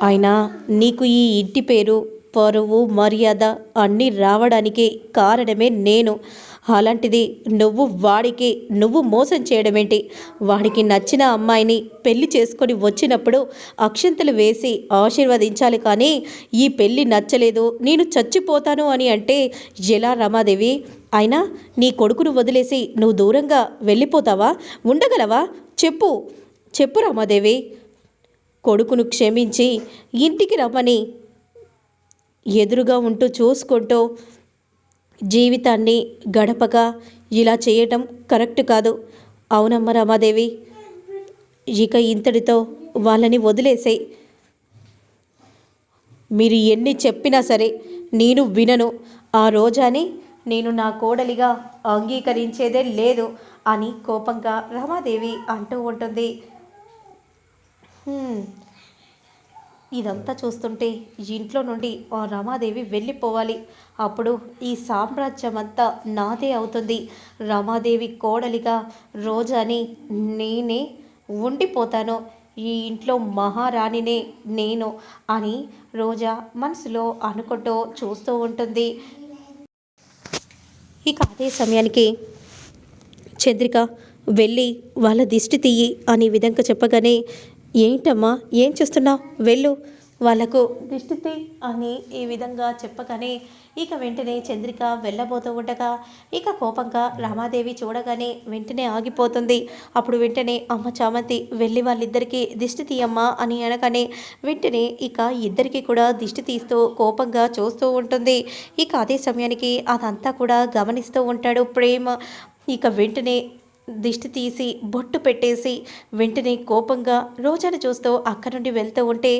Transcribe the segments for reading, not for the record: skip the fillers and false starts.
అయినా నీకు ఈ ఇంటి పేరు, పరువు, మర్యాద అన్నీ రావడానికి కారణమే నేను. అలాంటిది నువ్వు మోసం చేయడమేంటి? వాడికి నచ్చిన అమ్మాయిని పెళ్లి చేసుకొని వచ్చినప్పుడు అక్షింతలు వేసి ఆశీర్వదించాలి కానీ ఈ పెళ్ళి నచ్చలేదు, నేను చచ్చిపోతాను అని అంటే ఎలా రమాదేవి? అయినా నీ కొడుకును వదిలేసి నువ్వు దూరంగా వెళ్ళిపోతావా? ఉండగలవా? చెప్పు చెప్పు రమాదేవి. కొడుకును క్షమించి ఇంటికి రమ్మని ఎదురుగా ఉంటూ చూసుకుంటూ జీవితాన్ని గడపగా ఇలా చేయటం కరెక్ట్ కాదు. అవునమ్మ రమాదేవి, ఇక ఇంతటితో వాళ్ళని వదిలేసేయి. మీరు ఎన్ని చెప్పినా సరే నేను వినను. ఆ రోజాని నేను నా కోడలిగా అంగీకరించేదే లేదు అని కోపంగా రమాదేవి అంటూ ఉంటుంది. ఇదంతా చూస్తుంటే ఇంట్లో నుండి ఆ రమాదేవి వెళ్ళిపోవాలి. అప్పుడు ఈ సామ్రాజ్యం అంతా నాదే అవుతుంది. రమాదేవి కోడలిగా రోజాని నేనే ఉండిపోతాను. ఈ ఇంట్లో మహారాణినే నేను అని రోజా మనసులో అనుకుంటూ చూస్తూ ఉంటుంది. ఇక అదే సమయానికి చంద్రిక వెళ్ళి వాళ్ళ దిష్టి తీయి అనే విధంగా చెప్పగానే, ఏంటమ్మా ఏం చేస్తున్నావు, వెళ్ళు వాళ్ళకు దిష్టి తీ అని ఈ విధంగా చెప్పగానే ఇక వెంటనే చంద్రిక వెళ్ళబోతూ ఉండగా ఇక కోపంగా రామాదేవి చూడగానే వెంటనే ఆగిపోతుంది. అప్పుడు వెంటనే అమ్మ చామంతి వెళ్ళి వాళ్ళిద్దరికీ దిష్టి తీయమ్మా అని అనగానే వెంటనే ఇక ఇద్దరికి కూడా దిష్టి తీస్తూ కోపంగా చూస్తూ ఉంటుంది. ఇక అదే సమయానికి అదంతా కూడా గమనిస్తూ ఉంటాడు ప్రేమ. ఇక వెంటనే దిష్టి తీసి బొట్టు పెట్టేసి వెంటనే కోపంగా రోజాను చూస్తూ అక్కడి నుండి వెళ్తూ ఉంటే,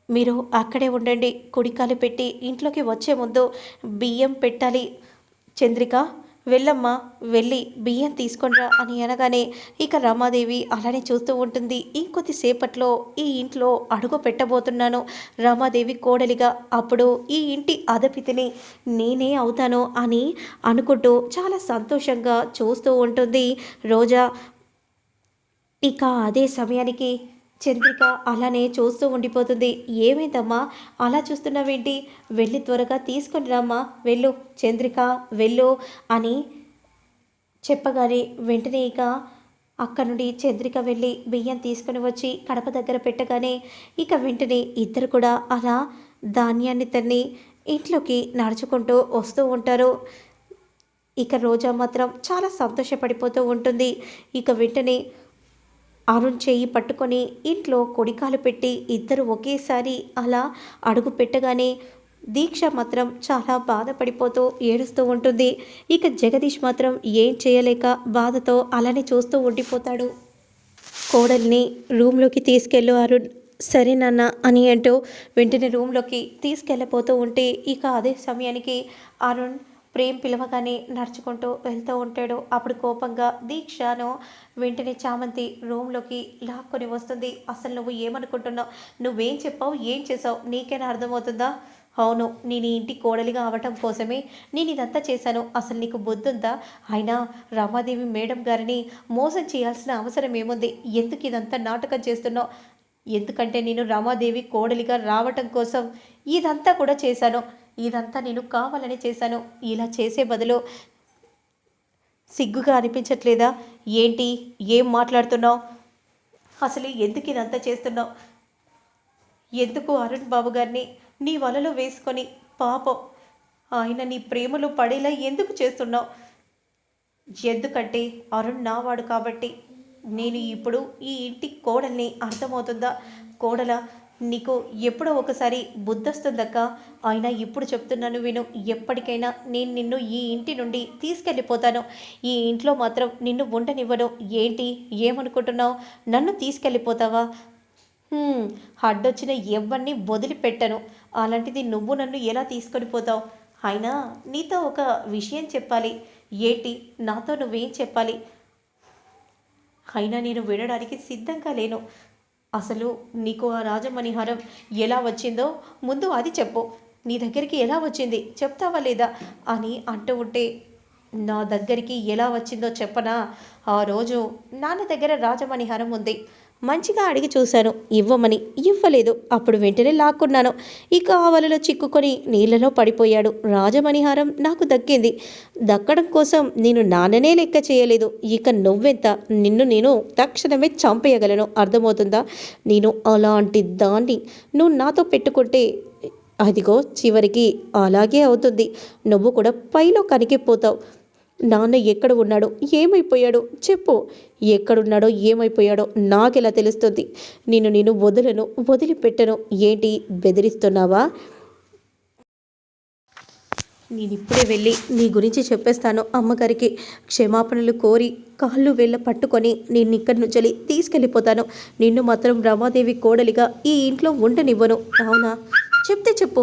మీరు అక్కడే ఉండండి, కుడికాలు పెట్టి ఇంట్లోకి వచ్చే ముందు బియ్యం పెట్టాలి. చంద్రిక వెళ్ళమ్మా, వెళ్ళి బియ్యం తీసుకొనిరా అని అనగానే ఇక రమాదేవి అలానే చూస్తూ ఉంటుంది. ఇంకొద్దిసేపట్లో ఈ ఇంట్లో అడుగు పెట్టబోతున్నాను రమాదేవి కోడలిగా. అప్పుడు ఈ ఇంటి అధిపతిని నేనే అవుతాను అని అనుకుంటూ చాలా సంతోషంగా చూస్తూ ఉంటుంది రోజా. ఇక అదే సమయానికి చంద్రిక అలానే చూస్తూ ఉండిపోతుంది. ఏమైందమ్మా అలా చూస్తున్నావేంటి? వెళ్ళి త్వరగా తీసుకొని రామ్మా, వెళ్ళు చంద్రిక వెళ్ళు అని చెప్పగానే వెంటనే ఇక అక్కడ నుండి చంద్రిక వెళ్ళి బియ్యం తీసుకుని వచ్చి కడప దగ్గర పెట్టగానే ఇక వెంటనే ఇద్దరు కూడా అలా ధాన్యాన్ని తన్ని ఇంట్లోకి నడుచుకుంటూ వస్తూ ఉంటారు. ఇక రోజా మాత్రం చాలా సంతోషపడిపోతూ ఉంటుంది. ఇక వెంటనే అరుణ్ చెయ్యి పట్టుకొని ఇంట్లో కొడికాలు పెట్టి ఇద్దరు ఒకేసారి అలా అడుగు పెట్టగానే దీక్ష మాత్రం చాలా బాధపడిపోతూ ఏడుస్తూ ఉంటుంది. ఇక జగదీష్ మాత్రం ఏం చేయలేక బాధతో అలానే చూస్తూ ఉండిపోతాడు. కోడల్ని రూమ్లోకి తీసుకెళ్ళు అరుణ్. సరే నాన్న అని అంటూ వెంటనే రూమ్లోకి తీసుకెళ్ళిపోతూ ఉంటే ఇక అదే సమయానికి అరుణ్ ప్రేమ్ పిలవగానే నడుచుకుంటూ వెళ్తూ ఉంటాడు. అప్పుడు కోపంగా దీక్షను వెంటనే చామంతి రూమ్లోకి లాక్కొని వస్తుంది. అసలు నువ్వు ఏమనుకుంటున్నావు? నువ్వేం చెప్పావు, ఏం చేసావు నీకైనా అర్థమవుతుందా? అవును, నేను ఈ ఇంటి కోడలిగా అవటం కోసమే నేను ఇదంతా చేశాను. అసలు నీకు బుద్ధుందా? అయినా రమాదేవి మేడం గారిని మోసం చేయాల్సిన అవసరం ఏముంది? ఎందుకు ఇదంతా నాటకం చేస్తున్నావు? ఎందుకంటే నేను రమాదేవి కోడలిగా రావటం కోసం ఇదంతా కూడా చేశాను. ఇదంతా నేను కావాలని చేశాను. ఇలా చేసే బదులు సిగ్గుగా అనిపించట్లేదా? ఏంటి, ఏం మాట్లాడుతున్నావు? అసలు ఎందుకు ఇదంతా చేస్తున్నావు? ఎందుకు అరుణ్ బాబు గారిని నీ వలలో వేసుకొని పాపం ఆయన నీ ప్రేమలో పడేలా ఎందుకు చేస్తున్నావు? ఎందుకంటే అరుణ్ నావాడు కాబట్టి. నేను ఇప్పుడు ఈ ఇంటి కోడల్ని, అర్థమవుతుందా? కోడల నీకు ఎప్పుడో ఒకసారి బుద్ధొస్తుందక్క. అయినా ఇప్పుడు చెప్తున్నాను విను. ఎప్పటికైనా నేను నిన్ను ఈ ఇంటి నుండి తీసుకెళ్ళిపోతాను. ఈ ఇంట్లో మాత్రం నిన్ను ఉండనివ్వను. ఏంటి, ఏమనుకుంటున్నావు? నన్ను తీసుకెళ్ళిపోతావా? అడ్డొచ్చిన ఎవరిని వదిలిపెట్టను. అలాంటిది నువ్వు నన్ను ఎలా తీసుకొని పోతావు? అయినా నీతో ఒక విషయం చెప్పాలి. ఏంటి? నాతో నువ్వేం చెప్పాలి? అయినా నేను వినడానికి సిద్ధంగా లేను. అసలు నీకు ఆ రాజమణిహారం ఎలా వచ్చిందో ముందు అది చెప్పు. నీ దగ్గరికి ఎలా వచ్చింది చెప్తావా లేదా అని అంటూ ఉంటే, నా దగ్గరికి ఎలా వచ్చిందో చెప్పనా? ఆ రోజు నాన్న దగ్గర రాజమణిహారం ఉంది. మంచిగా అడిగి చూశాను ఇవ్వమని. ఇవ్వలేదు. అప్పుడు వెంటనే లాక్కున్నాను. ఇక ఆ వలలో చిక్కుకొని నీళ్లలో పడిపోయాడు. రాజమణిహారం నాకు దక్కింది. దక్కడం కోసం నేను నాన్ననే లెక్క చేయలేదు. ఇక నువ్వెంత? నిన్ను నేను తక్షణమే చంపేయగలను. అర్థమవుతుందా? నేను అలాంటి దాన్ని నువ్వు నాతో పెట్టుకుంటే అదిగో చివరికి అలాగే అవుతుంది. నువ్వు కూడా పైలో కనిగిపోతావు. నాన్న ఎక్కడ ఉన్నాడో ఏమైపోయాడో చెప్పు. ఎక్కడున్నాడో ఏమైపోయాడో నాకెలా తెలుస్తుంది? నేను వదలను, వదిలిపెట్టను. ఏంటి బెదిరిస్తున్నావా? నేనిప్పుడే వెళ్ళి నీ గురించి చెప్పేస్తాను అమ్మగారికి. క్షమాపణలు కోరి కాళ్ళు వేళ్ళ పట్టుకొని నేను ఇక్కడి నుంచి తీసుకెళ్ళిపోతాను. నిన్ను మాత్రం రమాదేవి కోడలిగా ఈ ఇంట్లో ఉండనివ్వను. అవునా? చెప్తే చెప్పు,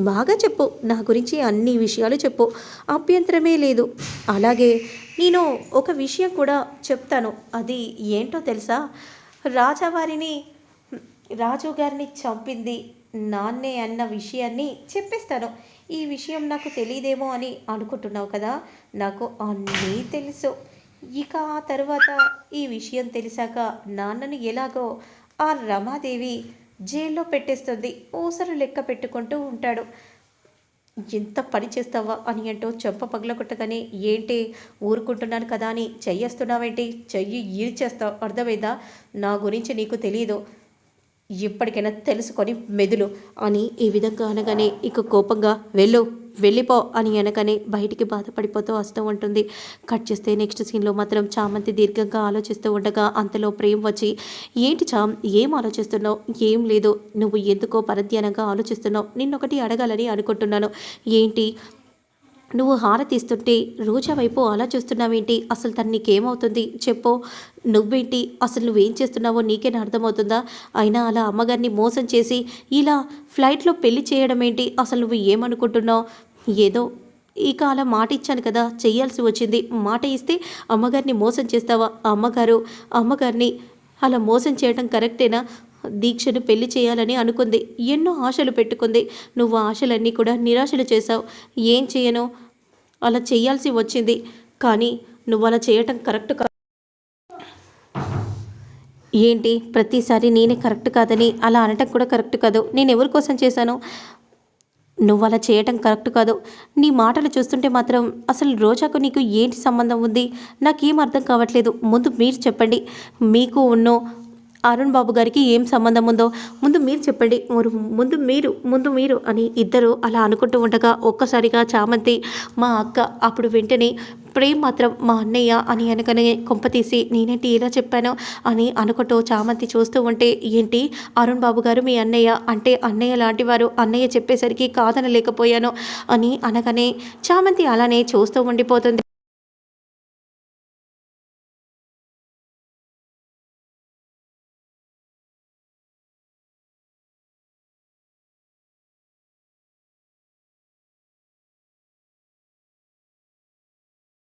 బాగా చెప్పు. నా గురించి అన్ని విషయాలు చెప్పు, అభ్యంతరమే లేదు. అలాగే నేను ఒక విషయం కూడా చెప్తాను. అది ఏంటో తెలుసా? రాజావారిని రాజుగారిని చంపింది నాన్నే అన్న విషయాన్ని చెప్పేస్తాను. ఈ విషయం నాకు తెలియదేమో అని అనుకుంటున్నావు కదా? నాకు అన్నీ తెలుసు. ఇక ఆ తర్వాత ఈ విషయం తెలిసాక నాన్నను ఎలాగో ఆ రమాదేవి జైల్లో పెట్టేస్తుంది. ఊసలు లెక్క పెట్టుకుంటూ ఉంటాడు. ఎంత పని చేస్తావా అని అంటూ చెంప పగలగొట్టగానే, ఏంటి ఊరుకుంటున్నాను కదా అని చెయ్యేస్తున్నావేంటి? చెయ్యి ఈడ్చేస్తావు. అర్థమైందా? నా గురించి నీకు తెలియదు. ఇప్పటికైనా తెలుసుకొని మెదులు అని ఈ విధంగా అనగానే ఇక కోపంగా వెళ్ళిపో అని అనగానే బయటికి బాధపడిపోతూ వస్తూ ఉంటుంది. కట్ చేస్తే నెక్స్ట్ సీన్లో మాత్రం చామంతి దీర్ఘంగా ఆలోచిస్తూ ఉండగా అంతలో ప్రేమ్ వచ్చి, ఏంటి చామ్, ఏం ఆలోచిస్తున్నావు? ఏం లేదు, నువ్వు ఎందుకో పరధ్యానంగా ఆలోచిస్తున్నావు. నిన్నొకటి అడగాలని అనుకుంటున్నాను. ఏంటి? నువ్వు హారతిస్తుంటే రోజా వైపు అలా చూస్తున్నావేంటి? అసలు తను నీకేమవుతుంది చెప్పు. నువ్వేంటి అసలు నువ్వేం చేస్తున్నావో నీకేనా అర్థమవుతుందా? అయినా అలా అమ్మగారిని మోసం చేసి ఇలా ఫ్లైట్లో పెళ్లి చేయడం ఏంటి? అసలు నువ్వు ఏమనుకుంటున్నావు? ఏదో ఇక అలా మాట ఇచ్చాను కదా, చెయ్యాల్సి వచ్చింది. మాట ఇస్తే అమ్మగారిని మోసం చేస్తావా? అమ్మగారిని అలా మోసం చేయడం కరెక్టేనా? దీక్షను పెళ్లి చేయాలని అనుకుంది. ఎన్నో ఆశలు పెట్టుకుంది. నువ్వు ఆశలన్నీ కూడా నిరాశలు చేశావు. ఏం చేయను, అలా చేయాల్సి వచ్చింది. కానీ నువ్వు అలా చేయటం కరెక్ట్ కాదు. ఏంటి ప్రతిసారి నేనే కరెక్ట్ కాదని అలా అనటం కూడా కరెక్ట్ కాదు. నేను ఎవరి కోసం చేశాను? నువ్వు అలా చేయటం కరెక్ట్ కాదు. నీ మాటలు చూస్తుంటే మాత్రం అసలు రోజాకు నీకు ఏంటి సంబంధం ఉంది? నాకేం అర్థం కావట్లేదు. ముందు మీరు చెప్పండి. మీకు ఉన్నో అరుణ్ బాబు గారికి ఏం సంబంధం ఉందో ముందు మీరు చెప్పండి. ముందు మీరు అని ఇద్దరు అలా అనుకుంటూ ఉండగా ఒక్కసారిగా చామంతి మా అక్క, అప్పుడు వెంటనే ప్రేమ్ మాత్రం మా అన్నయ్య అని అనగానే కొంపతీసి నేనేంటి ఇలా చెప్పాను అని అనుకుంటూ చామంతి చూస్తూ ఉంటే, ఏంటి అరుణ్ బాబు గారు మీ అన్నయ్య అంటే అన్నయ్య లాంటి వారు, అన్నయ్య చెప్పేసరికి కాదనలేకపోయాను అని అనగానే చామంతి అలానే చూస్తూ ఉండిపోతుంది.